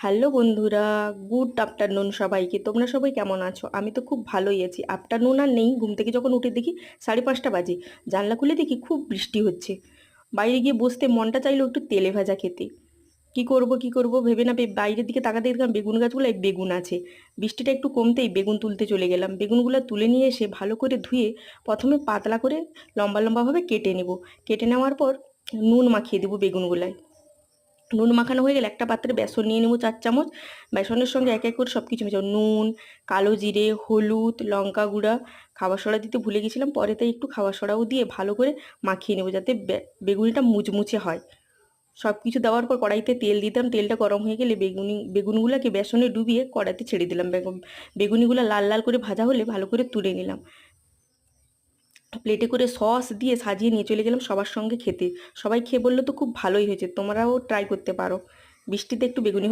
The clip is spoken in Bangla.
হ্যালো বন্ধুরা, গুড আফটারনুন সবাইকে। তোমরা সবাই কেমন আছো? আমি তো খুব ভালোই আছি। আফটারনুন আর নেই, ঘুম থেকে যখন উঠে দেখি 5:30 বাজে। জানলা খুলে দেখি খুব বৃষ্টি হচ্ছে। বাইরে গিয়ে বসতে মনটা চাইলো একটু তেলে ভাজা খেতে। কি করব ভেবে না বাইরের দিকে তাকাতে দেখলাম বেগুন গাছগুলোয় বেগুন আছে। বৃষ্টিটা একটু কমতেই বেগুন তুলতে চলে গেলাম। বেগুনগুলো তুলে নিয়ে এসে ভালো করে ধুয়ে প্রথমে পাতলা করে লম্বা লম্বাভাবে কেটে নেব। কেটে নেওয়ার পর নুন মাখিয়ে দেবো বেগুনগুলায়। নুন মাখানো হয়ে গেলে একটা পাত্রে বেসন নিয়ে নেবো 4 চামচ। বেসনের সঙ্গে এক এক করে সব কিছু মেশাবো। নুন, কালো জিরে, হলুদ, লঙ্কা গুঁড়া, খাবার সোডা দিতে ভুলে গেছিলাম, পরে তাই একটু খাবার সোডাও দিয়ে ভালো করে মাখিয়ে নেবো যাতে বেগুনিটা মুচমুচে হয়। সব কিছু দেওয়ার পর কড়াইতে তেল দিতাম। তেলটা গরম হয়ে গেলে বেগুনগুলোকে বেসনে ডুবিয়ে কড়াইতে ছেড়ে দিলাম। বেগুনিগুলো লাল লাল করে ভাজা হলে ভালো করে তুলে নিলাম। প্লেটে করে সস দিয়ে সাজিয়ে নিয়ে চলে গেলাম সবার সঙ্গে খেতে। সবাই খেয়ে বললো তো খুব ভালোই হয়েছে, তোমরাও ট্রাই করতে পারো। বৃষ্টিতে একটু বেগুনি